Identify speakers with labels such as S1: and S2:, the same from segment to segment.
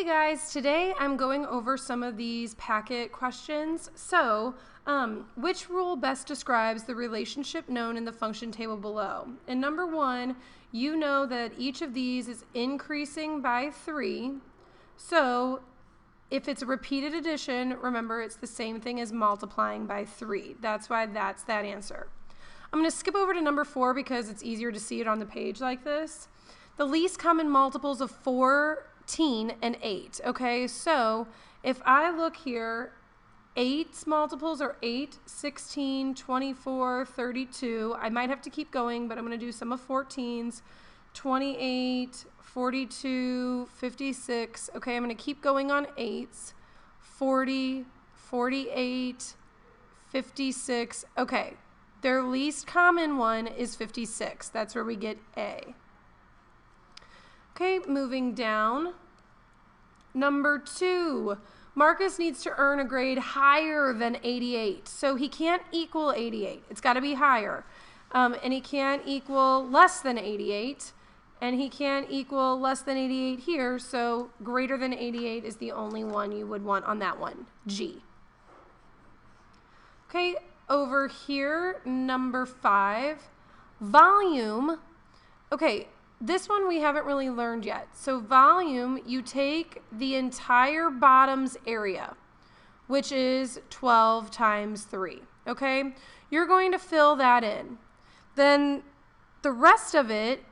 S1: Hey guys, today I'm going over some of these packet questions. So, which rule best describes the relationship known in the function table below? And number one, you know that each of these is increasing by 3. So, if it's a repeated addition, remember it's the same thing as multiplying by 3. That's why that's that answer. I'm going to skip over to number 4 because it's easier to see it on the page like this. The least common multiples of 14 and 8. Okay, so if I look here, 8's multiples are 8, 16, 24, 32. I might have to keep going, but I'm going to do some of 14's. 28, 42, 56. Okay, I'm going to keep going on 8's. 40, 48, 56. Okay, their least common one is 56. That's where we get A. Okay, moving down. Number 2, Marcus needs to earn a grade higher than 88. So he can't equal 88. It's got to be higher. And he can't equal less than 88. And he can't equal less than 88 here. So greater than 88 is the only one you would want on that one, G. Okay, over here, number 5, volume. Okay. This one we haven't really learned yet. So volume, you take the entire bottom's area, which is 12 times 3, okay? You're going to fill that in. Then the rest of it,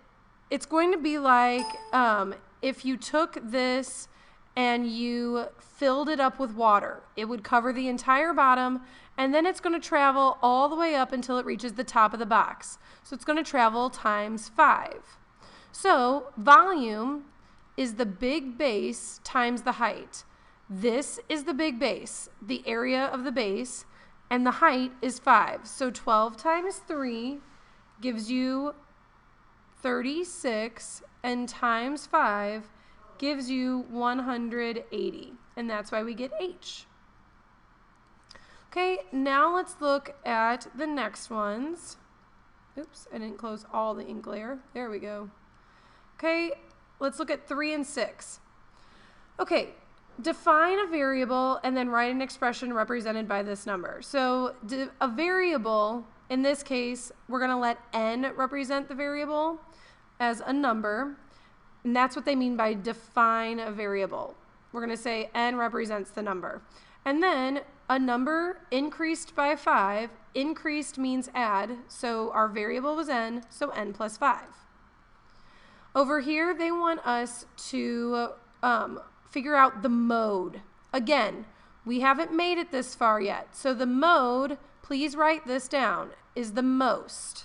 S1: it's going to be like if you took this and you filled it up with water. It would cover the entire bottom, and then it's going to travel all the way up until it reaches the top of the box. So it's going to travel times 5. So volume is the big base times the height. This is the big base, the area of the base, and the height is 5. So 12 times 3 gives you 36, and times 5 gives you 180. And that's why we get H. Okay, now let's look at the next ones. Oops, I didn't close all the ink layer. There we go. Okay, let's look at 3 and 6. Okay, define a variable and then write an expression represented by this number. So a variable, in this case, we're going to let n represent the variable as a number. And that's what they mean by define a variable. We're going to say n represents the number. And then a number increased by 5. Increased means add, so our variable was n, so n plus 5. Over here, they want us to figure out the mode. Again, we haven't made it this far yet. So the mode, please write this down, is the most.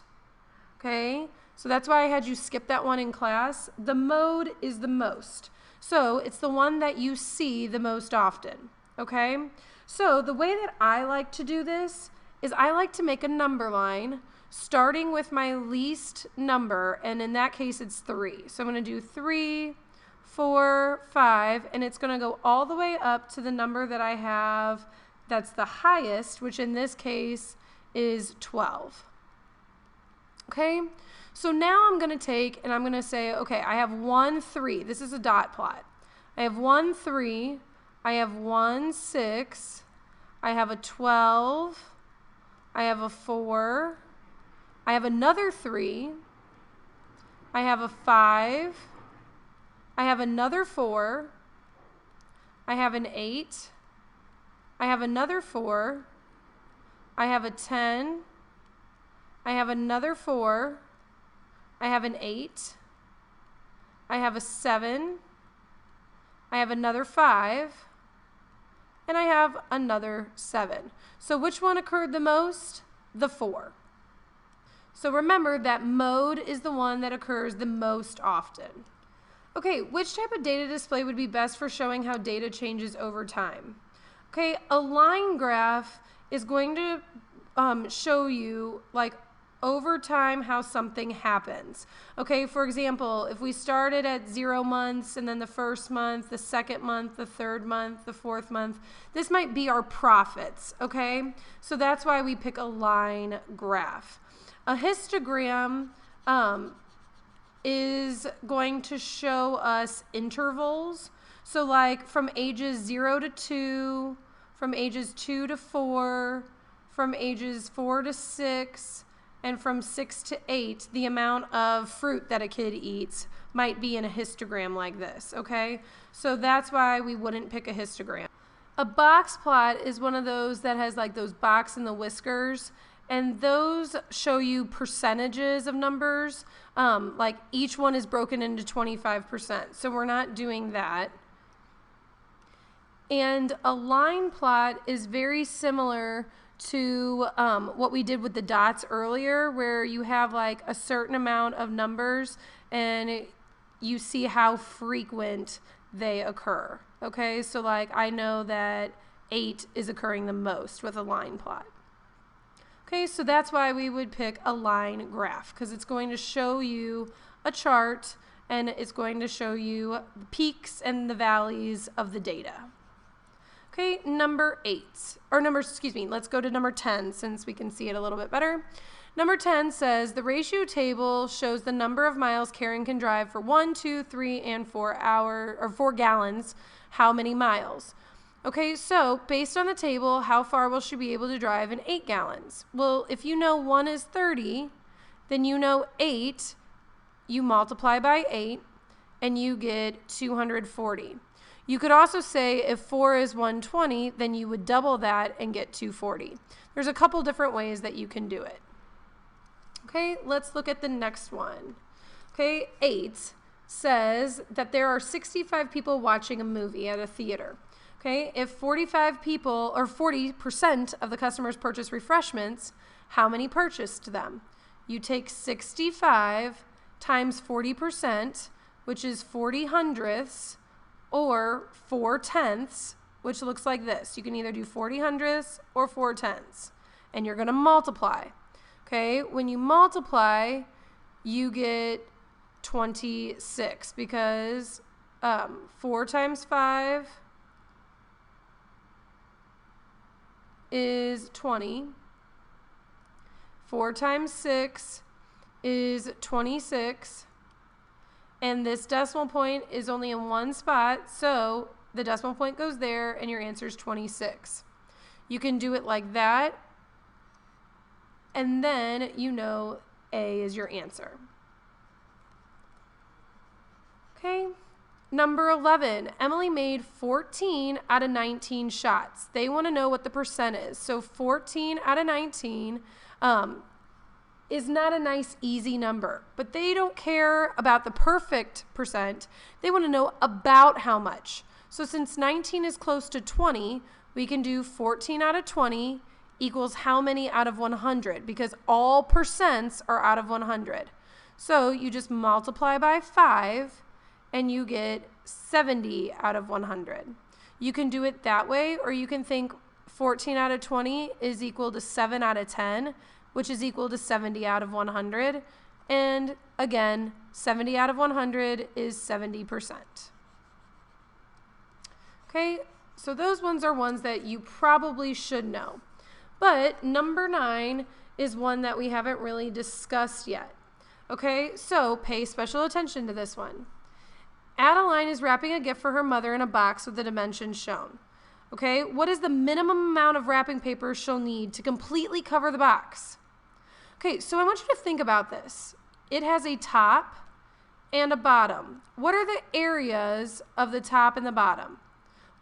S1: Okay? So that's why I had you skip that one in class. The mode is the most. So it's the one that you see the most often. Okay? So the way that I like to do this is I like to make a number line starting with my least number, and in that case it's 3. So I'm going to do 3, 4, 5, and it's going to go all the way up to the number that I have that's the highest, which in this case is 12. Okay, so now I'm going to take and I'm going to say, okay, I have 1, 3. This is a dot plot. I have 1, 3. I have 1, 6. I have a 12. I have a 4. I have another 3, I have a 5, I have another 4, I have an 8, I have another 4, I have a 10, I have another 4, I have an 8, I have a 7, I have another 5, and I have another 7. So which one occurred the most? The 4. So remember that mode is the one that occurs the most often. Okay, which type of data display would be best for showing how data changes over time? Okay, a line graph is going to show you like over time how something happens. Okay, for example, if we started at 0 months and then the first month, the second month, the third month, the fourth month, this might be our profits, okay? So that's why we pick a line graph. A histogram is going to show us intervals. So like from ages 0 to 2, from ages 2 to 4, from ages 4 to 6, and from 6 to 8, the amount of fruit that a kid eats might be in a histogram like this, okay? So that's why we wouldn't pick a histogram. A box plot is one of those that has like those box and the whiskers, and those show you percentages of numbers. Like each one is broken into 25%, so we're not doing that. And a line plot is very similar to what we did with the dots earlier, where you have like a certain amount of numbers and you see how frequent they occur. Okay, so like I know that 8 is occurring the most with a line plot. Okay, so that's why we would pick a line graph, because it's going to show you a chart and it's going to show you the peaks and the valleys of the data. Okay, let's go to number 10 since we can see it a little bit better. Number 10 says the ratio table shows the number of miles Karen can drive for 1, 2, 3, and 4 gallons. How many miles? Okay, so based on the table, how far will she be able to drive in 8 gallons? Well, if you know 1 is 30, then you know 8, you multiply by 8, and you get 240. You could also say if 4 is 120, then you would double that and get 240. There's a couple different ways that you can do it. Okay, let's look at the next one. Okay, 8 says that there are 65 people watching a movie at a theater. Okay, if 45 people or 40% of the customers purchase refreshments, how many purchased them? You take 65 times 40%, which is 40 hundredths, or 4 tenths, which looks like this. You can either do 40 hundredths or 4 tenths, and you're going to multiply. Okay, when you multiply, you get 26 because 4 times 5 is 20. 4 times 6 is 26. And this decimal point is only in one spot, so the decimal point goes there and your answer is 26. You can do it like that, and then you know A is your answer. Okay, number 11, Emily made 14 out of 19 shots. They want to know what the percent is. So 14 out of 19 is not a nice, easy number, but they don't care about the perfect percent. They want to know about how much. So since 19 is close to 20, we can do 14 out of 20 equals how many out of 100, because all percents are out of 100. So you just multiply by 5 and you get 70 out of 100. You can do it that way, or you can think 14 out of 20 is equal to 7 out of 10, which is equal to 70 out of 100. And again, 70 out of 100 is 70%. Okay, so those ones are ones that you probably should know. But number 9 is one that we haven't really discussed yet. Okay, so pay special attention to this one. Adeline is wrapping a gift for her mother in a box with the dimensions shown. Okay, what is the minimum amount of wrapping paper she'll need to completely cover the box? Okay, so I want you to think about this. It has a top and a bottom. What are the areas of the top and the bottom?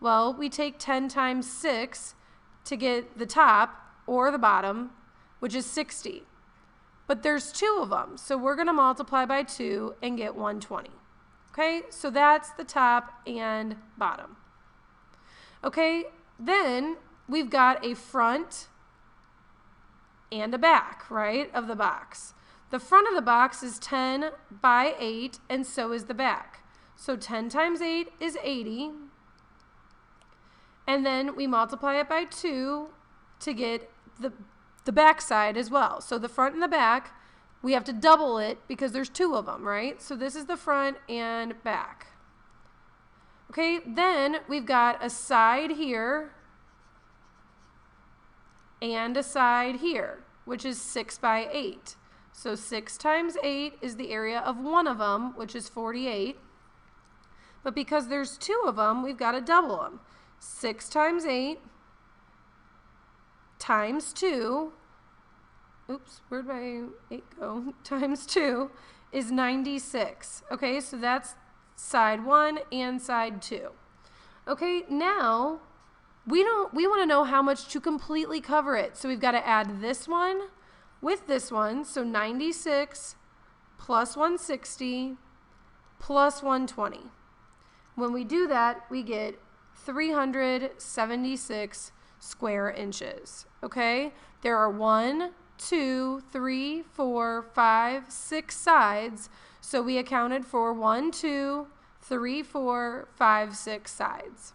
S1: Well, we take 10 times 6 to get the top or the bottom, which is 60. But there's 2 of them, so we're going to multiply by 2 and get 120. Okay, so that's the top and bottom. Okay, then we've got a front and a back, right, of the box. The front of the box is 10 by 8, and so is the back. So 10 times 8 is 80. And then we multiply it by 2 to get the back side as well. So the front and the back, we have to double it because there's 2 of them, right? So this is the front and back. Okay, then we've got a side here and a side here, which is 6 by 8. So 6 times 8 is the area of one of them, which is 48. But because there's 2 of them, we've got to double them. 6 times 8 times 2, oops, where'd my 8 go? Times 2 is 96. Okay, so that's side 1 and side 2. Okay, now we want to know how much to completely cover it. So we've got to add this one with this one. So 96 plus 160 plus 120. When we do that, we get 376 square inches. Okay, there are 1, 2, 3, 4, 5, 6 sides. So we accounted for 1, 2, 3, 4, 5, 6 sides.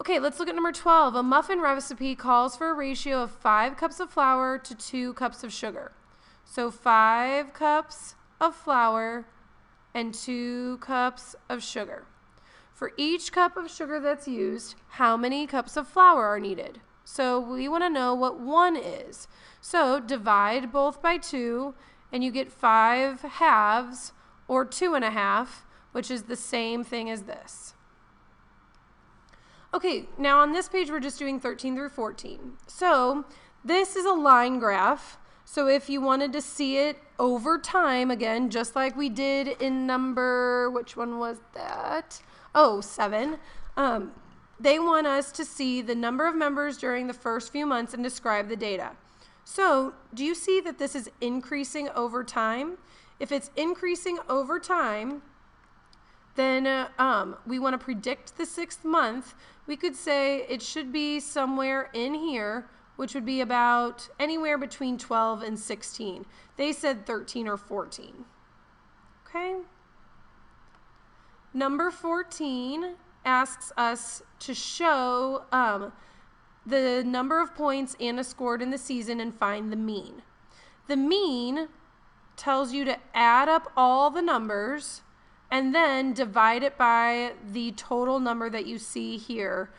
S1: Okay, let's look at number 12. A muffin recipe calls for a ratio of 5 cups of flour to 2 cups of sugar. So 5 cups of flour and 2 cups of sugar. For each cup of sugar that's used, how many cups of flour are needed? So we want to know what 1 is. So divide both by 2 and you get 5 halves or 2 1/2, which is the same thing as this. Okay, now on this page we're just doing 13 through 14. So this is a line graph. So if you wanted to see it over time, again, just like we did in number, which one was that? Oh, 7. They want us to see the number of members during the first few months and describe the data. So do you see that this is increasing over time? If it's increasing over time, then we want to predict the 6th month. We could say it should be somewhere in here, which would be about anywhere between 12 and 16. They said 13 or 14. Okay. Number 14 asks us to show the number of points Anna scored in the season and find the mean. The mean tells you to add up all the numbers and then divide it by the total number that you see here.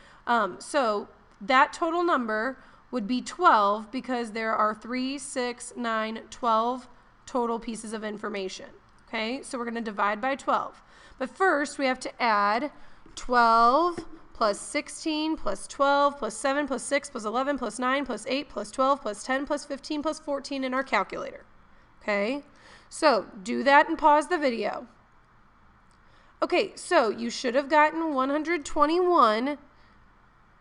S1: So that total number would be 12 because there are 3, 6, 9, 12 total pieces of information. Okay, so we're going to divide by 12. But first we have to add 12 plus 16 plus 12 plus 7 plus 6 plus 11 plus 9 plus 8 plus 12 plus 10 plus 15 plus 14 in our calculator. Okay, so do that and pause the video. Okay, so you should have gotten 121,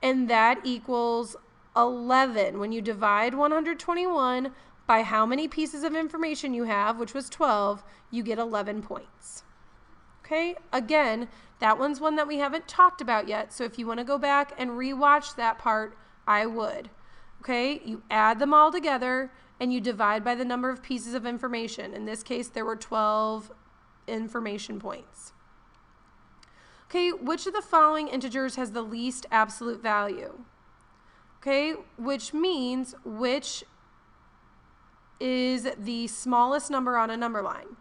S1: and that equals 11. When you divide 121 by how many pieces of information you have, which was 12, you get 11 points. Okay, again, that one's one that we haven't talked about yet, so if you want to go back and rewatch that part, I would. Okay, you add them all together and you divide by the number of pieces of information. In this case, there were 12 information points. Okay, which of the following integers has the least absolute value? Okay, which means which is the smallest number on a number line?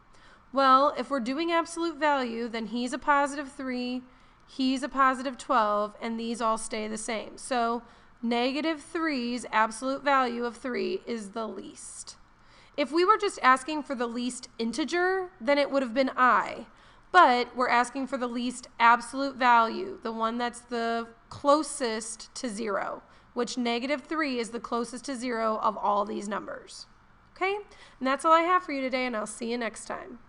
S1: Well, if we're doing absolute value, then he's a positive 3, he's a positive 12, and these all stay the same. So negative 3's absolute value of 3 is the least. If we were just asking for the least integer, then it would have been I. But we're asking for the least absolute value, the one that's the closest to 0, which negative 3 is the closest to 0 of all these numbers. Okay? And that's all I have for you today, and I'll see you next time.